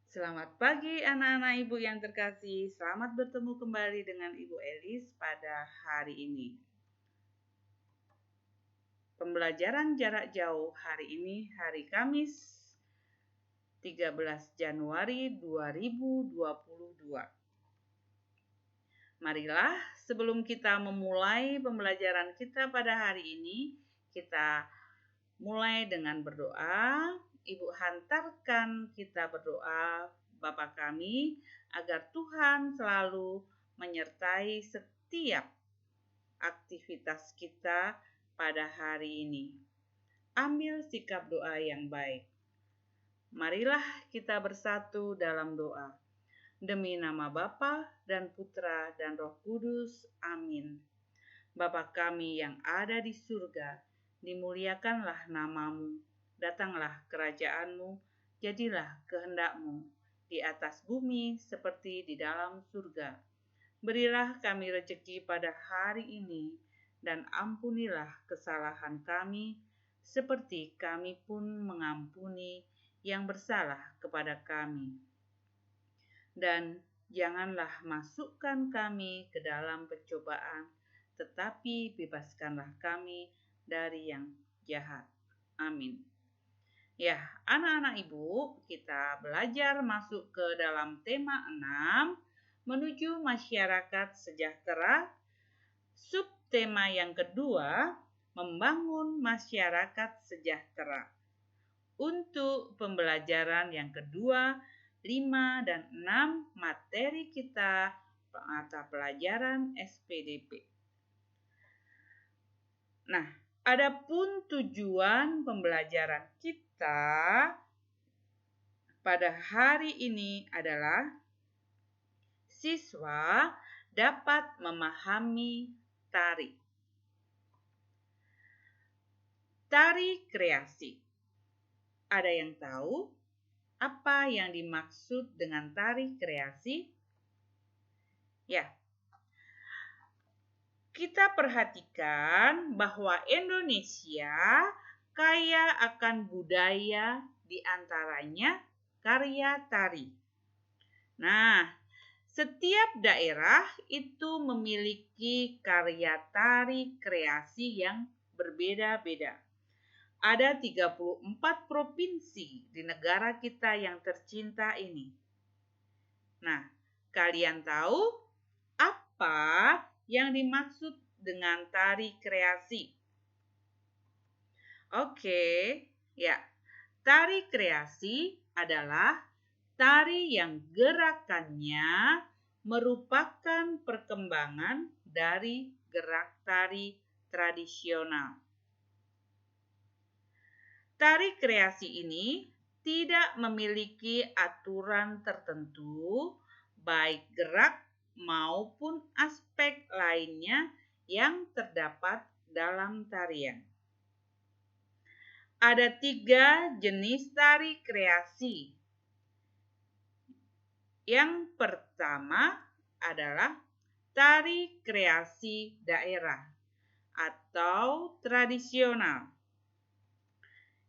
Selamat pagi anak-anak ibu yang terkasih. Selamat bertemu kembali dengan Ibu Elis pada hari ini. Pembelajaran jarak jauh hari ini hari Kamis 13 Januari 2022. Marilah sebelum kita memulai pembelajaran kita pada hari ini, kita mulai dengan berdoa. Ibu hantarkan kita berdoa Bapa kami agar Tuhan selalu menyertai setiap aktivitas kita pada hari ini. Ambil sikap doa yang baik. Marilah kita bersatu dalam doa. Demi nama Bapa dan Putra dan Roh Kudus. Amin. Bapa kami yang ada di surga, dimuliakanlah namamu, datanglah kerajaanmu, jadilah kehendak-mu di atas bumi seperti di dalam surga. Berilah kami rezeki pada hari ini, dan ampunilah kesalahan kami, seperti kami pun mengampuni yang bersalah kepada kami. Dan janganlah masukkan kami ke dalam pencobaan, tetapi bebaskanlah kami dari yang jahat. Amin. Ya, anak-anak ibu, kita belajar masuk ke dalam tema 6, menuju masyarakat sejahtera. Subtema yang kedua, membangun masyarakat sejahtera. Untuk pembelajaran yang kedua, 5 dan 6 materi kita mata pelajaran SPDP. Nah, adapun tujuan pembelajaran kita pada hari ini adalah siswa dapat memahami tari. Tari kreasi. Ada yang tahu apa yang dimaksud dengan tari kreasi? Ya, kita perhatikan bahwa Indonesia kaya akan budaya, di antaranya karya tari. Nah, setiap daerah itu memiliki karya tari kreasi yang berbeda-beda. Ada 34 provinsi di negara kita yang tercinta ini. Nah, kalian tahu apa yang dimaksud dengan tari kreasi? Oke, ya. Tari kreasi adalah tari yang gerakannya merupakan perkembangan dari gerak tari tradisional. Tari kreasi ini tidak memiliki aturan tertentu, baik gerak maupun aspek lainnya yang terdapat dalam tarian. Ada 3 jenis tari kreasi. Yang pertama adalah tari kreasi daerah atau tradisional.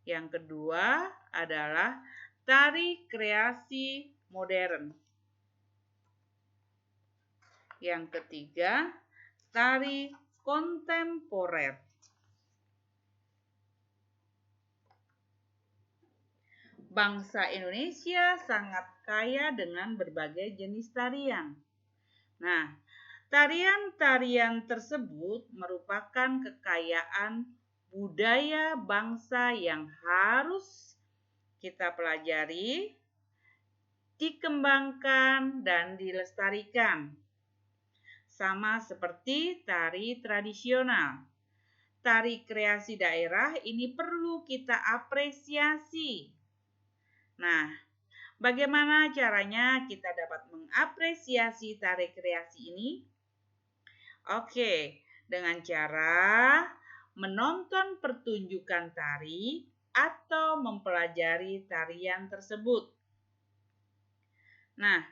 Yang kedua adalah tari kreasi modern. Yang ketiga, tari kontemporer. Bangsa Indonesia sangat kaya dengan berbagai jenis tarian. Nah, tarian-tarian tersebut merupakan kekayaan budaya bangsa yang harus kita pelajari, dikembangkan, dan dilestarikan. Sama seperti tari tradisional. Tari kreasi daerah ini perlu kita apresiasi. Nah, bagaimana caranya kita dapat mengapresiasi tari kreasi ini? Oke, dengan cara menonton pertunjukan tari atau mempelajari tarian tersebut. Nah,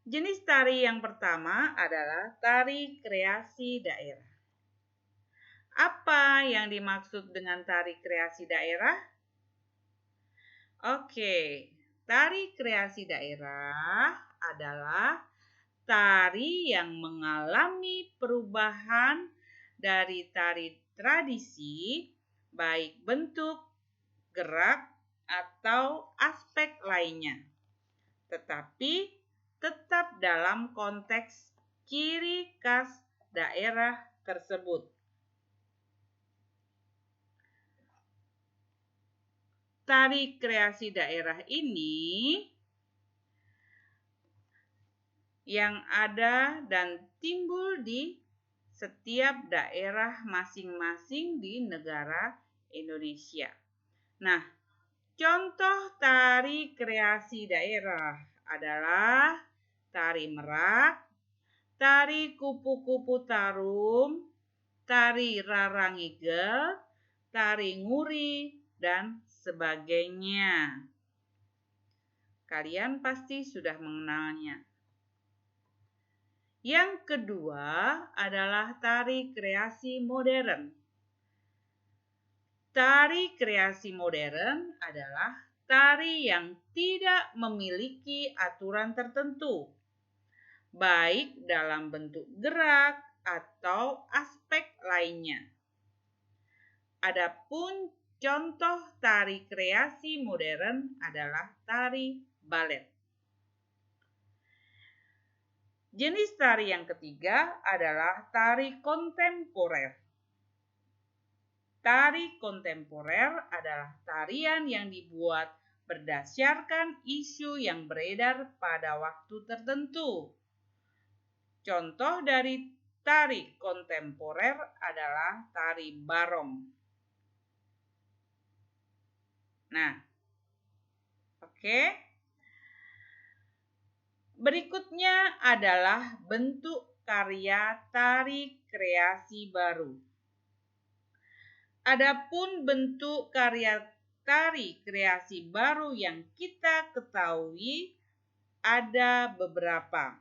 jenis tari yang pertama adalah tari kreasi daerah. Apa yang dimaksud dengan tari kreasi daerah? Oke, tari kreasi daerah adalah tari yang mengalami perubahan dari tari tradisi, baik bentuk, gerak, atau aspek lainnya, tetapi tetap dalam konteks ciri khas daerah tersebut. Tari kreasi daerah ini yang ada dan timbul di setiap daerah masing-masing di negara Indonesia. Nah, contoh tari kreasi daerah adalah tari merak, tari kupu-kupu tarum, tari rarangigel, tari nguri, dan sebagainya. Kalian pasti sudah mengenalnya. Yang kedua adalah tari kreasi modern. Tari kreasi modern adalah tari yang tidak memiliki aturan tertentu, baik dalam bentuk gerak atau aspek lainnya. Adapun contoh tari kreasi modern adalah tari balet. Jenis tari yang ketiga adalah tari kontemporer. Tari kontemporer adalah tarian yang dibuat berdasarkan isu yang beredar pada waktu tertentu. Contoh dari tari kontemporer adalah tari barong. Nah, oke. Berikutnya adalah bentuk karya tari kreasi baru. Adapun bentuk karya tari kreasi baru yang kita ketahui ada beberapa,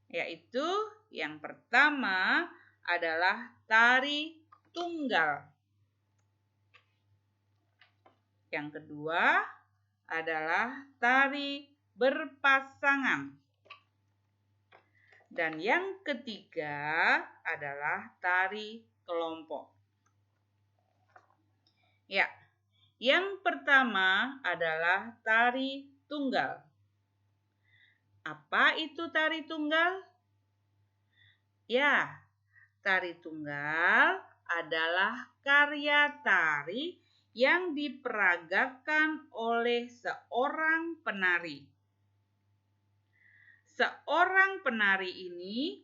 yaitu yang pertama adalah tari tunggal. Yang kedua adalah tari berpasangan. Dan yang ketiga adalah tari kelompok. Ya, yang pertama adalah tari tunggal. Apa itu tari tunggal? Ya, tari tunggal adalah karya tari yang diperagakan oleh seorang penari. Seorang penari ini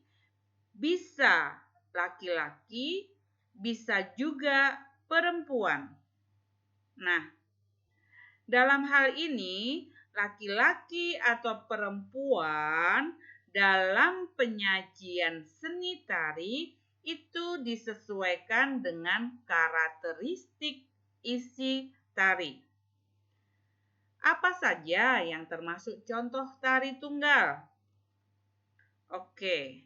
bisa laki-laki, bisa juga perempuan. Nah, dalam hal ini laki-laki atau perempuan dalam penyajian seni tari itu disesuaikan dengan karakteristik isi tari. Apa saja yang termasuk contoh tari tunggal? Oke,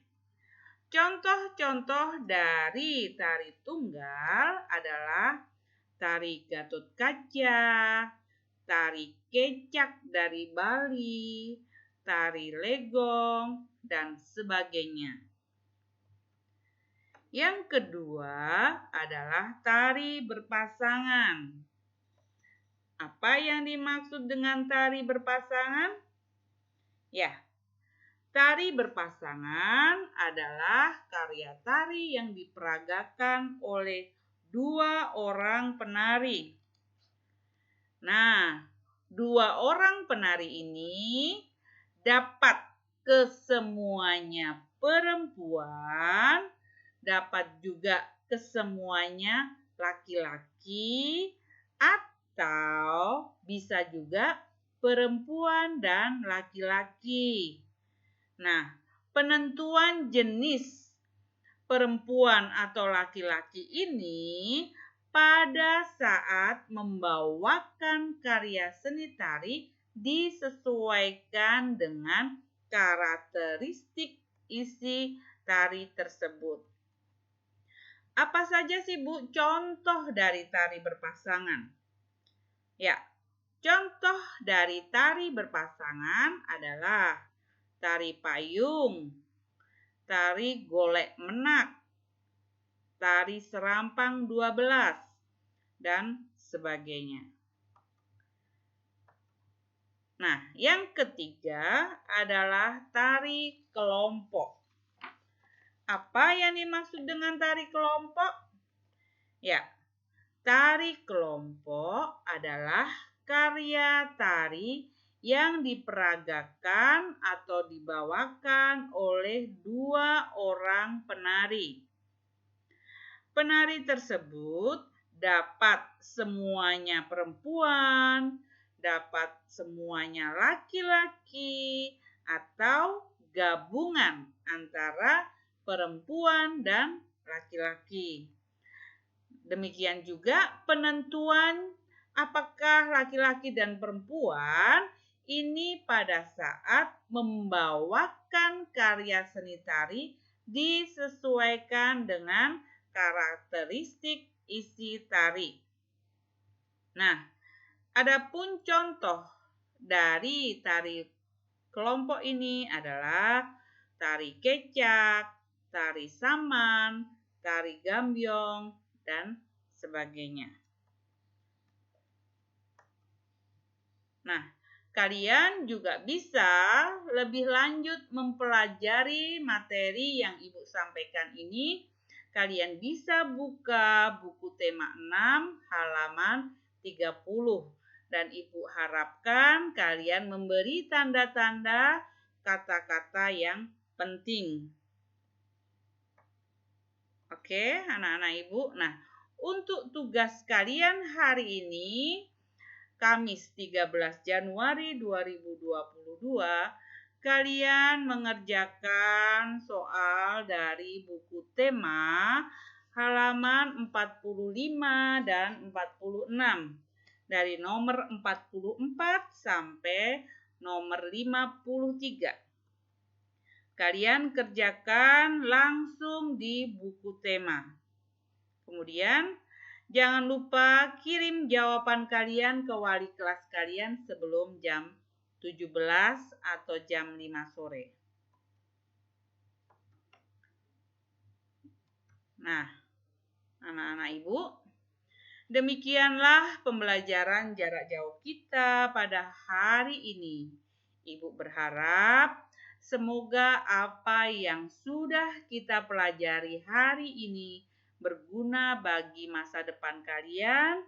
contoh-contoh dari tari tunggal adalah tari Gatot Kaca, tari kecak dari Bali, tari legong, dan sebagainya. Yang kedua adalah tari berpasangan. Apa yang dimaksud dengan tari berpasangan? Ya, tari berpasangan adalah karya tari yang diperagakan oleh dua orang penari. Nah, dua orang penari ini dapat kesemuanya perempuan, dapat juga kesemuanya laki-laki, atau bisa juga perempuan dan laki-laki. Nah, penentuan jenis perempuan atau laki-laki ini pada saat membawakan karya seni tari disesuaikan dengan karakteristik isi tari tersebut. Apa saja sih Bu contoh dari tari berpasangan? Ya, Contoh dari tari berpasangan adalah tari payung, tari golek menak, tari serampang 12, dan sebagainya. Nah, yang ketiga adalah tari kelompok. Apa yang dimaksud dengan tari kelompok? Ya, tari kelompok adalah karya tari yang diperagakan atau dibawakan oleh 2 orang penari. Penari tersebut dapat semuanya perempuan, dapat semuanya laki-laki, atau gabungan antara perempuan dan laki-laki. Demikian juga penentuan apakah laki-laki dan perempuan ini pada saat membawakan karya seni tari disesuaikan dengan karakteristik isi tari. Nah, adapun contoh dari tari kelompok ini adalah tari kecak, tari saman, tari gambyong, dan sebagainya. Nah, kalian juga bisa lebih lanjut mempelajari materi yang Ibu sampaikan ini. Kalian bisa buka buku tema 6 halaman 30 dan Ibu harapkan kalian memberi tanda-tanda kata-kata yang penting. Oke, anak-anak Ibu. Nah, untuk tugas kalian hari ini, Kamis 13 Januari 2022, kalian mengerjakan soal dari buku tema halaman 45 dan 46 dari nomor 44 sampai nomor 53. Kalian kerjakan langsung di buku tema. Kemudian jangan lupa kirim jawaban kalian ke wali kelas kalian sebelum jam 17 atau jam 5 sore. Nah, anak-anak Ibu, demikianlah pembelajaran jarak jauh kita pada hari ini. Ibu berharap semoga apa yang sudah kita pelajari hari ini berguna bagi masa depan kalian.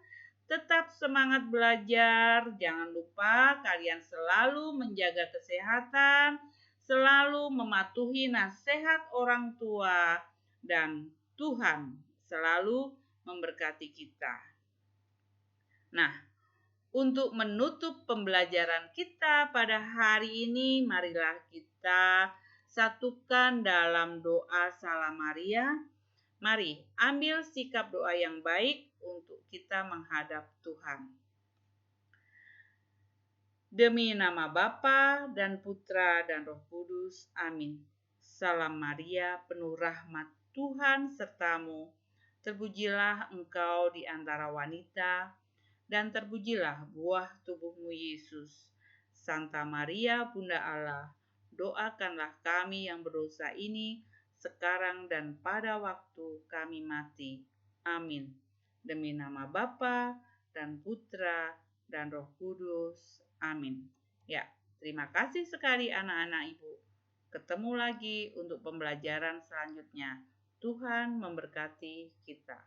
Tetap semangat belajar, jangan lupa kalian selalu menjaga kesehatan, selalu mematuhi nasihat orang tua, dan Tuhan selalu memberkati kita. Nah, untuk menutup pembelajaran kita pada hari ini, marilah kita satukan dalam doa Salam Maria. Mari ambil sikap doa yang baik untuk kita menghadap Tuhan. Demi nama Bapa dan Putra dan Roh Kudus. Amin. Salam Maria, penuh rahmat Tuhan sertamu. Terpujilah engkau di antara wanita, dan terpujilah buah tubuhmu Yesus. Santa Maria, Bunda Allah, doakanlah kami yang berdosa ini, sekarang dan pada waktu kami mati. Amin. Demi nama Bapa dan Putra dan Roh Kudus. Amin. Ya, terima kasih sekali anak-anak Ibu. Ketemu lagi untuk pembelajaran selanjutnya. Tuhan memberkati kita.